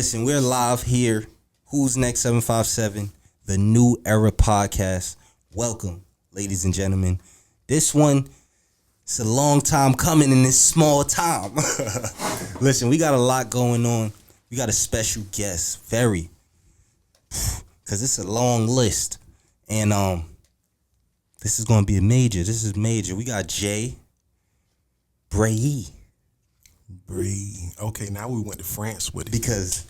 Listen, we're live here. Who's Next 757, the New Era podcast. Welcome, ladies and gentlemen. This one, it's a long time coming in this small time. Listen, we got a lot going on. We got a special guest, because it's a long list. And this is going to be a major. This is major. We got Braye. Okay, now we went to France with it. Because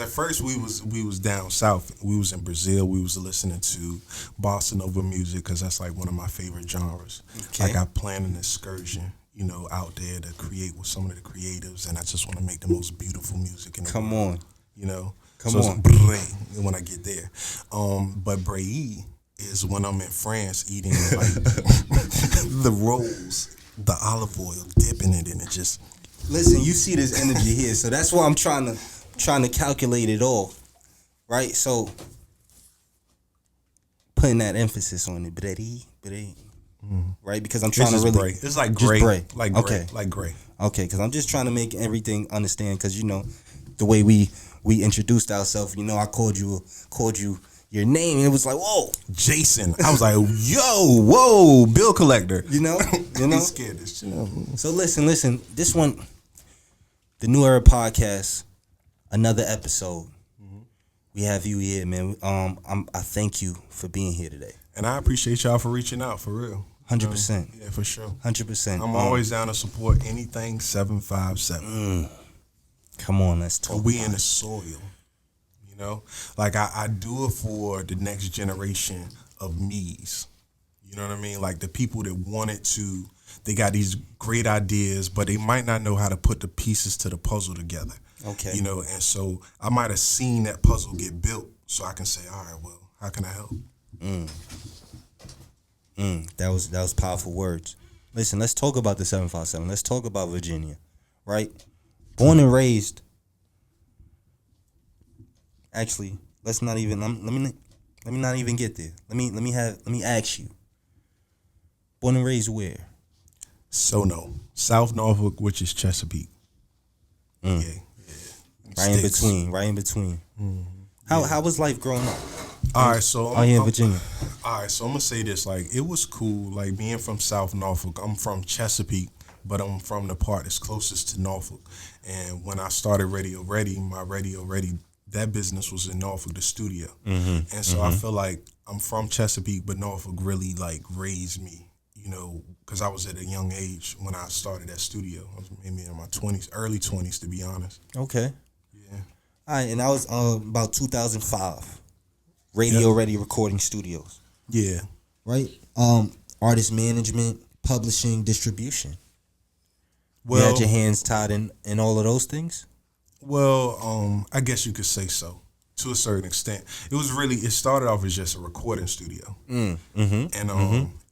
at first we was down south. We was in Brazil. We was listening to bossa nova music because that's like one of my favorite genres. Okay. Like I planned an excursion, out there to create with some of the creatives, and I just want to make the most beautiful music in the world. Come on. So it's Braye when I get there. But Braye is when I'm in France eating like the rolls, the olive oil, dipping it in it, just. Listen, you see this energy here, so that's why I'm trying to calculate it all, right? So putting that emphasis on it, Braye, right? Because I'm trying to really. Braye. It's like gray, like gray, okay, like gray. Okay, because I'm just trying to make everything understand. Because the way we introduced ourselves, I called you your name, and it was like, whoa, Jason. I was like, yo, whoa, bill collector. He's scared this shit. So listen, this one, the New Era podcast, another episode. Mm-hmm. We have you here, man. I thank you for being here today, and I appreciate y'all for reaching out, for real. 100%. Yeah, for sure. 100%. I'm always down to support anything 757. Come on, let's talk. We in the soil. Like I do it for the next generation of me's. You know what I mean? Like the people that they got these great ideas, but they might not know how to put the pieces to the puzzle together. Okay. And so I might have seen that puzzle get built, so I can say, all right, well, how can I help? That was powerful words. Listen, let's talk about the 757. Let's talk about Virginia, right? Born and raised. Actually, let me not even get there. Let me ask you. Born and raised where? So South Norfolk, which is Chesapeake. Yeah. Right in between. Mm-hmm. How was life growing up? All right, so in Virginia. All right, so I'm gonna say this: like, it was cool. Like being from South Norfolk, I'm from Chesapeake, but I'm from the part that's closest to Norfolk. And when I started Radio Ready, that business was in Norfolk, the studio. Mm-hmm. And so I feel like I'm from Chesapeake, but Norfolk really like raised me, because I was at a young age when I started that studio. I was maybe in my 20s, early 20s, to be honest. Okay. Yeah. All right, and I was about 2005, Radio Ready Recording Studios. Yeah. Right? Artist management, publishing, distribution. Well, you had your hands tied in all of those things? Well, I guess you could say so, to a certain extent. It started off as just a recording studio. And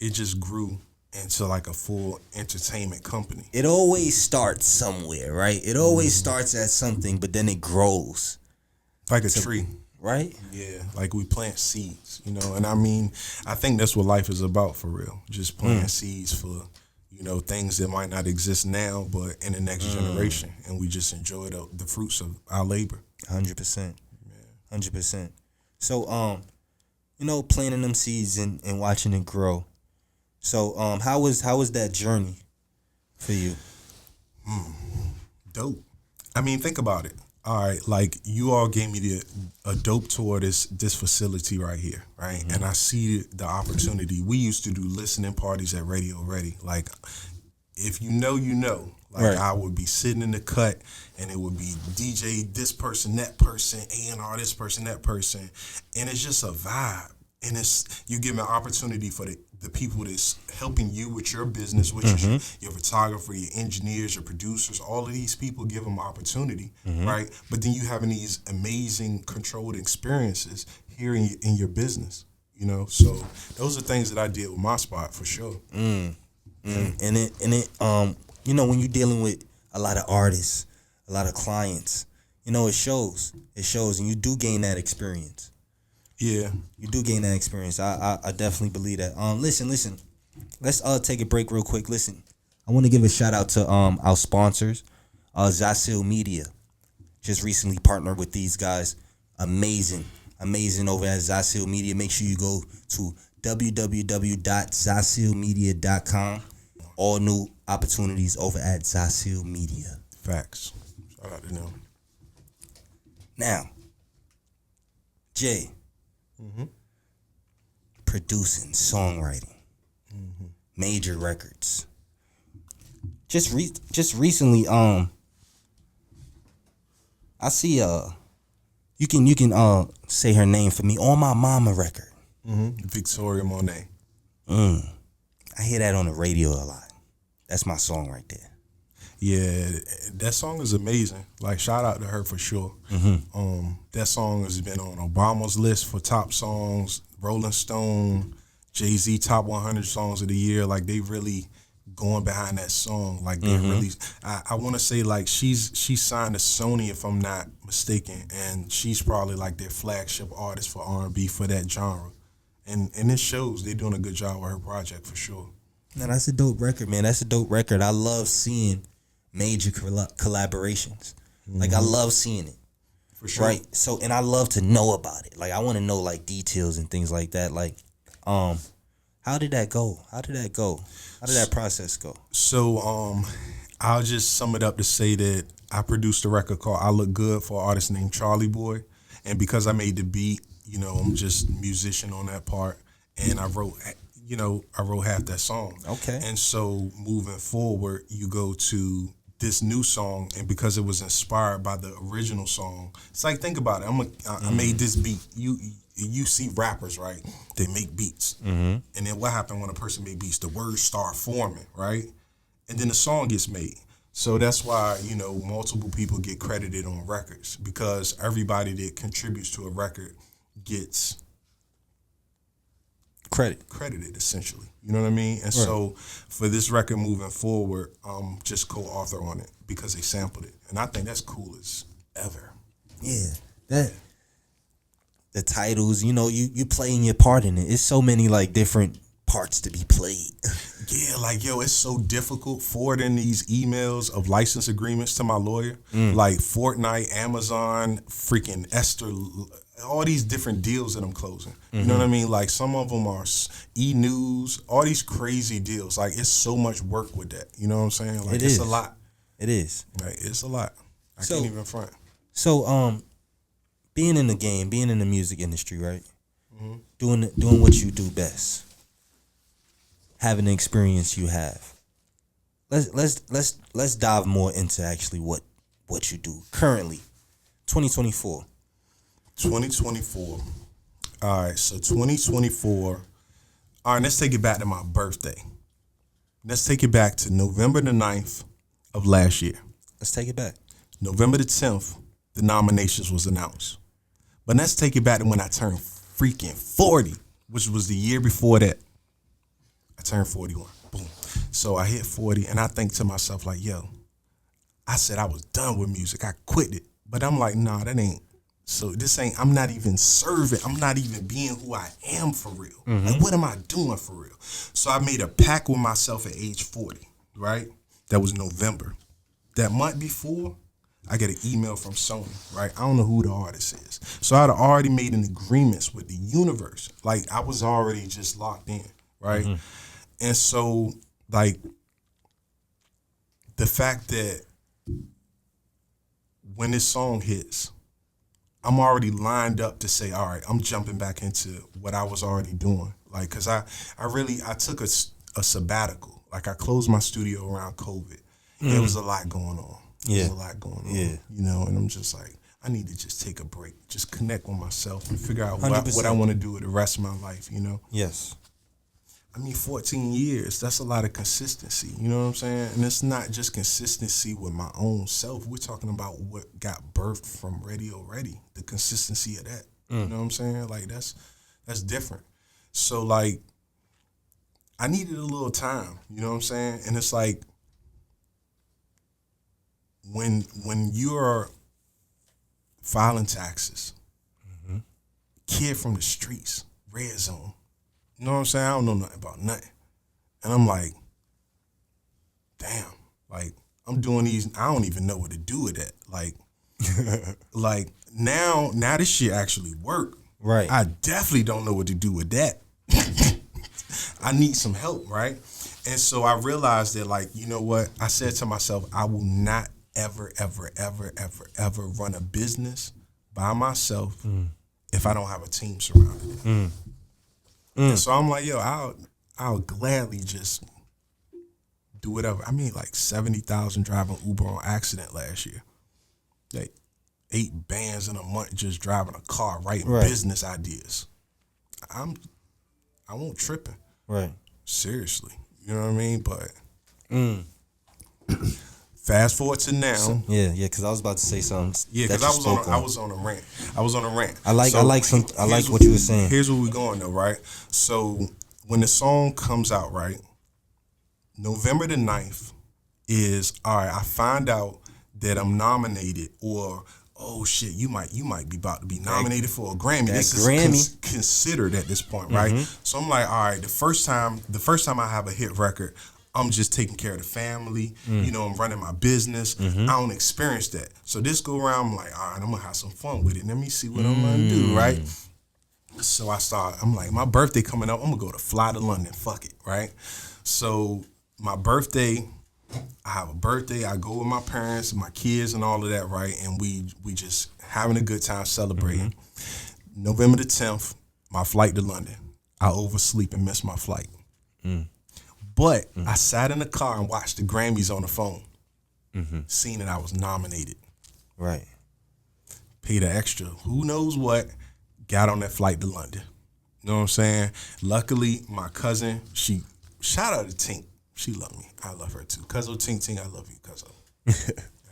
it just grew into like a full entertainment company. It always starts somewhere, right? It always starts at something, but then it grows. Like a tree. Right? Yeah, like we plant seeds, and I mean, I think that's what life is about, for real. Just planting seeds for things that might not exist now, but in the next generation, and we just enjoy the fruits of our labor. 100%. 100%. So, planting them seeds and watching it grow. So, how was that journey for you? Dope. I mean, think about it. All right, like you all gave me a dope tour of this facility right here, right? Mm-hmm. And I see the opportunity. We used to do listening parties at Radio Ready. Like, if you know, Like, right. I would be sitting in the cut, and it would be DJ this person, that person, A&R this person, that person, and it's just a vibe. And you give an opportunity for the people that's helping you with your business, which is your photographer, your engineers, your producers. All of these people give them opportunity, right? But then you having these amazing controlled experiences here in your business, So those are things that I did with my spot for sure. And it when you're dealing with a lot of artists, a lot of clients, it shows, and you do gain that experience. Yeah, you do gain that experience. I definitely believe that. Listen. Let's take a break real quick. Listen, I want to give a shout out to our sponsors, Zasil Media. Just recently partnered with these guys. Amazing over at Zacil Media. Make sure you go to www.zacilmedia.com. All new opportunities over at Zacil Media. Facts. Shout out to them. Now, Jay, producing, songwriting, major records. Just recently, I see you can say her name for me, On My Mama record. Victoria Monet. I hear that on the radio a lot. That's my song right there. Yeah, that song is amazing. Like, shout out to her for sure. That song has been on Obama's list for top songs, Rolling Stone, Jay-Z top 100 songs of the year. Like, they really going behind that song. Like, they really, I want to say, like, she's signed to Sony, if I'm not mistaken, and she's probably like their flagship artist for R&B for that genre. And it shows they're doing a good job with her project for sure. Now, that's a dope record, man. That's a dope record. I love seeing major collaborations. Like, I love seeing it. For sure. Right. So, and I love to know about it. Like, I want to know, like, details and things like that. Like, how did that go? How did that process go? So, I'll just sum it up to say that I produced a record called I Look Good for an artist named Charlie Boy. And because I made the beat, you know, I'm just musician on that part. And I wrote half that song. Okay. And so moving forward, you go to this new song, and because it was inspired by the original song, it's like, think about it. I made this beat. You see rappers, right? They make beats. And then what happened when a person make beats? The words start forming, right? And then the song gets made. So that's why, you know, multiple people get credited on records, because everybody that contributes to a record gets credited essentially. You know what I mean? And so for this record moving forward, just co-author on it because they sampled it. And I think that's cool as ever. Yeah. That the titles, you know, you playing your part in it. It's so many like different parts to be played. Yeah, like, yo, it's so difficult forwarding these emails of license agreements to my lawyer. Like Fortnite, Amazon, freaking Esther, all these different deals that I'm closing. You know what I mean? Like, some of them are e-news, all these crazy deals. Like, it's so much work with that. You know what I'm saying? Like, it's a lot. It is. Like, it's a lot. I can't even front. So, being in the game, being in the music industry, right? Doing what you do best. Having the experience you have. Let's dive more into actually what you do currently. 2024. 2024. All right, so 2024. All right, let's take it back to my birthday. Let's take it back to November the 9th of last year. Let's take it back. November the 10th, the nominations was announced. But let's take it back to when I turned freaking 40, which was the year before that. I turned 41. Boom. So I hit 40, and I think to myself, like, yo, I said I was done with music. I quit it. But I'm like, nah, that ain't. So this ain't, I'm not even serving. I'm not even being who I am for real. Like, what am I doing for real? So I made a pact with myself at age 40, right? That was November. That month before, I get an email from Sony, right? I don't know who the artist is. So I'd already made an agreements with the universe. Like, I was already just locked in, right? And so, like, the fact that when this song hits, I'm already lined up to say, all right, I'm jumping back into what I was already doing. Like, because I took a sabbatical. Like, I closed my studio around COVID. There was a lot going on. There's a lot going on, you know, and I'm just like, I need to just take a break, just connect with myself and figure out what I want to do with the rest of my life, you know? Yes. I mean, 14 years, that's a lot of consistency, you know what I'm saying? And it's not just consistency with my own self. We're talking about what got birthed from Radio Ready, the consistency of that. You know what I'm saying? Like, that's different. So, like, I needed a little time, you know what I'm saying? And it's like, when you're filing taxes, kid from the streets, red zone, you know what I'm saying? I don't know nothing about nothing. And I'm like, damn, like, I'm doing these, I don't even know what to do with that. Like, Like now this shit actually work. Right. I definitely don't know what to do with that. I need some help, right? And so I realized that, like, you know what? I said to myself, I will not ever run a business by myself if I don't have a team surrounding it. And so I'm like, yo, I'll gladly just do whatever. I mean, like 70,000 driving Uber on accident last year. Like 8 bands in a month just driving a car, writing business ideas. I won't tripping. Right. Seriously. You know what I mean? But fast forward to now. So, yeah, because I was about to say something. Yeah, because I was on a rant. I like what you were saying. Here's where we're going though, right? So when the song comes out, right, November the 9th is, all right, I find out that I'm nominated, or oh shit, you might be about to be nominated for a Grammy. This is considered at this point, right? So I'm like, all right, the first time I have a hit record, I'm just taking care of the family. You know, I'm running my business. I don't experience that. So this go around, I'm like, all right, I'm gonna have some fun with it. Let me see what I'm gonna do, right? So I'm like, my birthday coming up, I'm gonna go to fly to London. Fuck it, right? So my birthday, I have a birthday. I go with my parents, my kids, and all of that, right? And we just having a good time celebrating. November the 10th, my flight to London. I oversleep and miss my flight. But I sat in the car and watched the Grammys on the phone, seeing that I was nominated. Right. Paid an extra, who knows what, got on that flight to London. You know what I'm saying? Luckily, my cousin, shout out to Tink. She loved me. I love her too. Cuzzo, Tink, I love you, Cuzzo.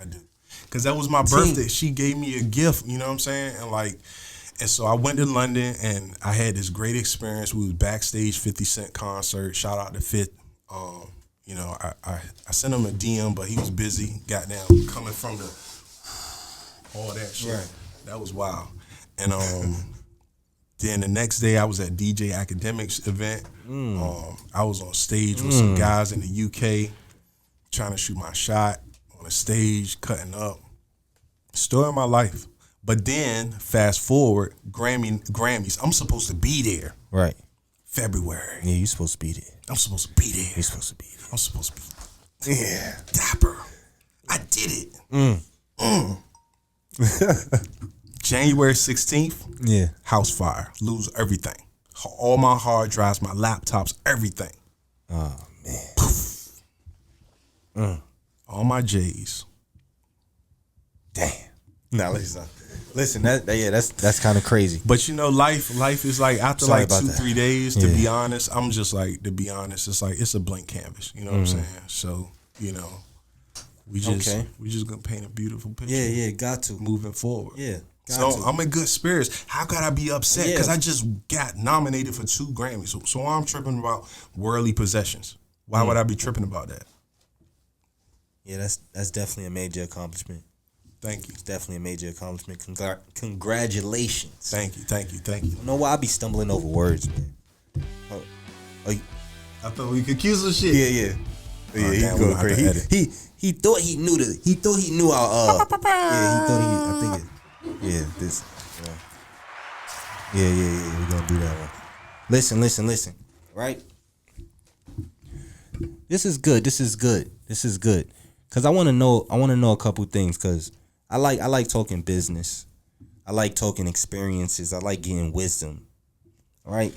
I do. Because that was my birthday. She gave me a gift, you know what I'm saying? And so I went to London and I had this great experience. We was backstage 50 Cent concert. Shout out to Fit. You know, I sent him a DM, but he was busy. Goddamn, coming from all that shit. Right. That was wild. And then the next day I was at DJ Academics event. I was on stage with some guys in the UK trying to shoot my shot on a stage, cutting up. Story of my life. But then, fast forward, Grammys. I'm supposed to be there. Right. February. Yeah, you're supposed to be there. I'm supposed to be there. You're supposed to be there. I'm supposed to be dapper. I did it. January 16th. Yeah. House fire. Lose everything. All my hard drives, my laptops, everything. Oh, man. Poof. All my J's. Damn. Nah, listen. That's kind of crazy. But you know, life is like after Sorry like 2-3 days. To be honest, I'm just like, to be honest, it's like it's a blank canvas. You know what I'm saying? So you know, we just gonna paint a beautiful picture. Yeah, got to moving forward. Yeah. I'm in good spirits. How could I be upset? Because I just got nominated for 2 Grammys. So I'm tripping about worldly possessions. Why would I be tripping about that? Yeah, that's definitely a major accomplishment. Thank you. It's definitely a major accomplishment. Congratulations. Thank you. You know why I be stumbling over words, man? I thought we could accuse of shit. Yeah, he going crazy. He thought he knew our he thought he this. Yeah, we're gonna do that one. Listen. Right? This is good. Cause I wanna know a couple things, cause I like talking business. I like talking experiences. I like getting wisdom. All right.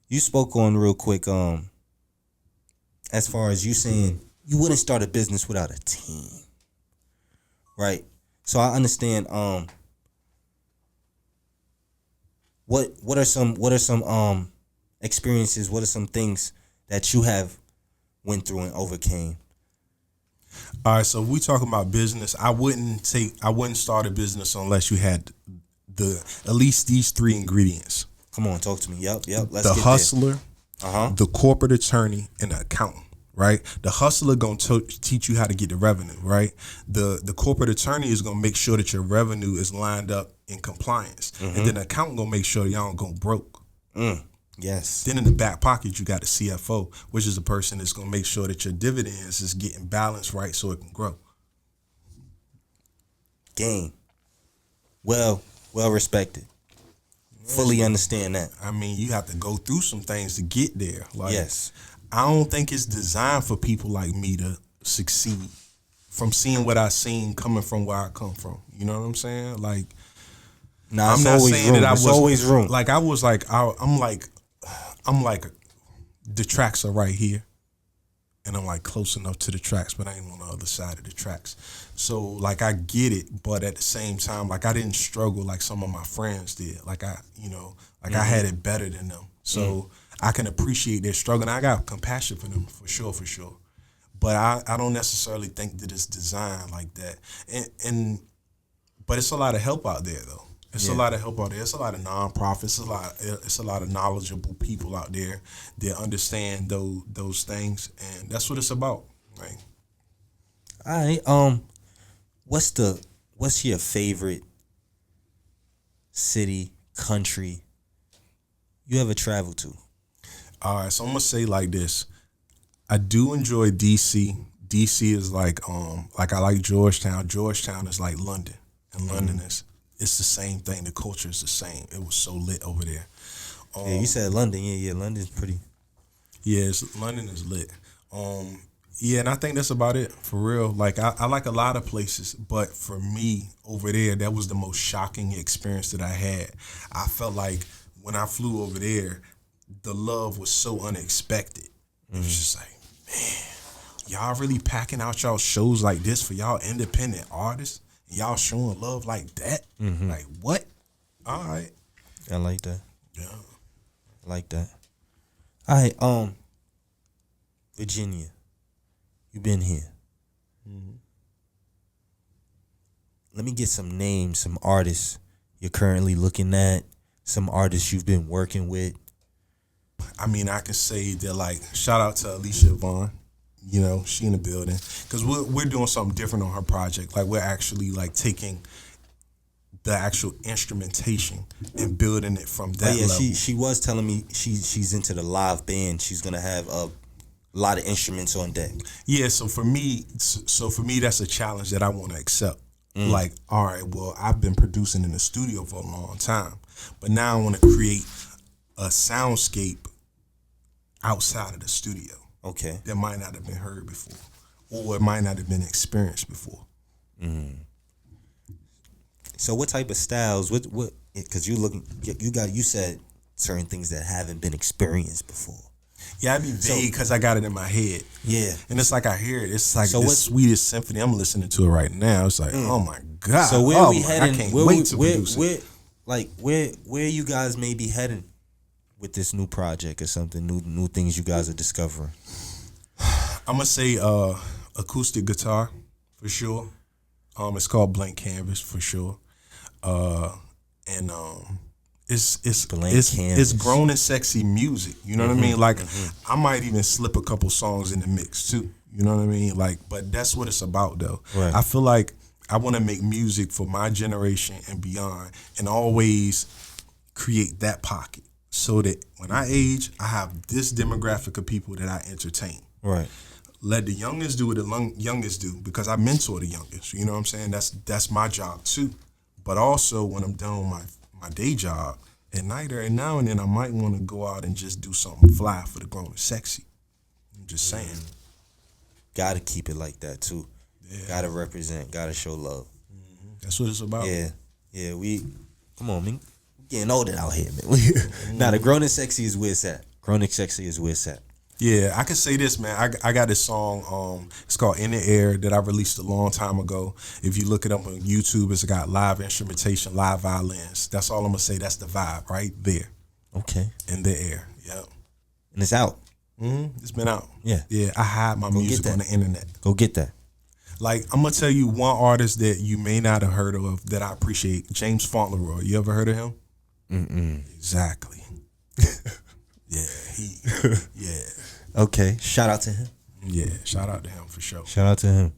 You spoke on real quick, as far as you saying you wouldn't start a business without a team. Right? So I understand what are some experiences, what are some things that you have went through and overcame? All right, so if we talking about business, I wouldn't start a business unless you had at least these 3 ingredients. Come on, talk to me. Yep. The hustler, the corporate attorney, and the accountant. Right, the hustler gonna teach you how to get the revenue. Right, the corporate attorney is gonna make sure that your revenue is lined up in compliance, and then the accountant gonna make sure y'all don't go broke. Yes. Then in the back pocket, you got the CFO, which is the person that's gonna make sure that your dividends is getting balanced right so it can grow. Game. Well respected. Fully understand that. I mean, you have to go through some things to get there. Like, Yes. I don't think it's designed for people like me to succeed. From seeing what I seen, coming from where I come from, you know what I'm saying? Like, Nah, I'm it's not always saying room. that I It's was always room. Like I was like I'm like the tracks are right here, and I'm like close enough to the tracks, but I ain't on the other side of the tracks. So like I get it, but at the same time, like I didn't struggle like some of my friends did. Like I I had it better than them. So I can appreciate their struggle, and I got compassion for them for sure. But I don't necessarily think that it's designed like that. But it's a lot of help out there though. It's a lot of help out there. It's a lot of nonprofits. It's a lot of knowledgeable people out there that understand those things, and that's what it's about, right? All right. What's your favorite city, country you ever traveled to? All right, so I'm gonna say like this. I do enjoy DC. DC is like I like Georgetown. Georgetown is like London, and London is it's the same thing. The culture is the same. It was so lit over there. Yeah, you said London. Yeah, London's pretty. Yeah, London is lit. Yeah, and I think that's about it for real. Like I like a lot of places, but for me over there, that was the most shocking experience that I had. I felt like when I flew over there, the love was so unexpected. It was just like, man, y'all really packing out y'all shows like this for y'all independent artists? Y'all showing love like that? Like what? All right. I like that. Yeah. I like that. All right. Virginia, you been here. Let me get some names, some artists you're currently looking at, some artists you've been working with. I mean, I can say that, like, shout out to Alicia Vaughn. You know, she in the building. Because we're doing something different on her project. Like, we're actually, like, taking the actual instrumentation and building it from that level. She was telling me she's into the live band. She's going to have a lot of instruments on deck. Yeah, so for me, that's a challenge that I want to accept. Like, all right, well, I've been producing in the studio for a long time. But now I want to create a soundscape outside of the studio. Okay. That might not have been heard before, or it might not have been experienced before. So what type of styles? What? Because you said certain things that haven't been experienced before. Yeah, I be vague because I got it in my head. Yeah, and it's like I hear it. It's like this sweetest symphony. I'm listening to it right now. It's like, oh my god. So where we heading? I can't wait to produce it. Where you guys may be heading with this new project or something, new things you guys are discovering? I'm gonna say acoustic guitar for sure. It's called Blank Canvas for sure. It's grown and sexy music. You know what I mean? Like I might even slip a couple songs in the mix too. You know what I mean? Like, but that's what it's about though. Right. I feel like I want to make music for my generation and beyond, and always create that pocket so that when I age, I have this demographic of people that I entertain. Right. Let the youngest do what the youngest do, because I mentor the youngest. You know what I'm saying? That's my job too. But also when I'm done with my day job at night, or now and then I might want to go out and just do something fly for the grown and sexy. I'm just saying. Gotta keep it like that too. Yeah. Gotta represent. Gotta show love. That's what it's about. Yeah. We come on, man. We getting older out here, man. Now the grown and sexy is where it's at. Grown and sexy is where it's at. Yeah, I can say this, man. I got this song. It's called "In the Air" that I released a long time ago. If you look it up on YouTube, it's got live instrumentation, live violins. That's all I'm gonna say. That's the vibe right there. Okay. In the air. Yep. And it's out. It's been out. Yeah. Yeah. I hide my music on the internet. Go get that. Like, I'm gonna tell you one artist that you may not have heard of that I appreciate. James Fauntleroy. You ever heard of him? Exactly. Yeah. Okay. Shout out to him. Yeah. Shout out to him for sure. Shout out to him.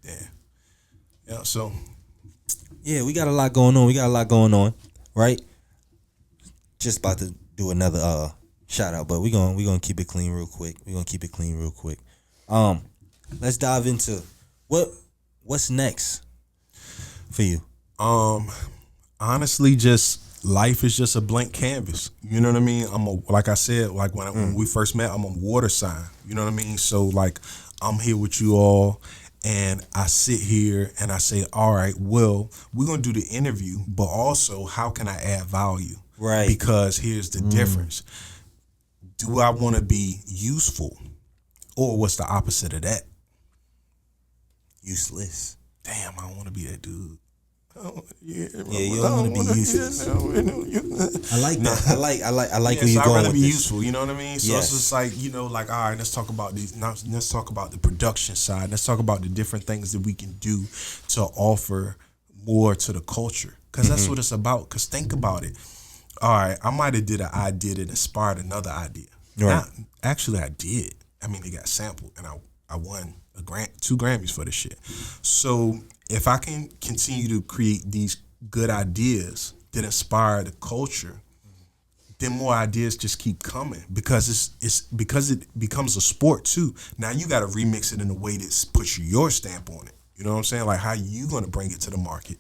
Yeah. So. Yeah, we got a lot going on. Right. Just about to do another shout out, but we gonna keep it clean real quick. Let's dive into what's next for you. Honestly, just life is just a blank canvas. You know what I mean? Like I said, like when we first met, I'm a water sign. You know what I mean? So like I'm here with you all, and I sit here and I say, all right, well, we're gonna do the interview, but also how can I add value? Right. Because here's the difference. Do I want to be useful, or what's the opposite of that? Useless. Damn, I don't want to be that dude. Yeah, you don't want to be useless. I like that. I like where So you're I'd going rather with be this. useful. You know what I mean? So Yes. it's just like, like, all right, let's talk about these. Now, let's talk about the production side. Let's talk about the different things that we can do to offer more to the culture. Because that's what it's about. Because think about it. All right, I might have did an idea that inspired another idea. Right. Actually, I did. I mean, it got sampled, and I won 2 Grammys for this shit. So if I can continue to create these good ideas that inspire the culture, then more ideas just keep coming because because it becomes a sport too. Now you got to remix it in a way that puts your stamp on it. You know what I'm saying? Like how you gonna bring it to the market?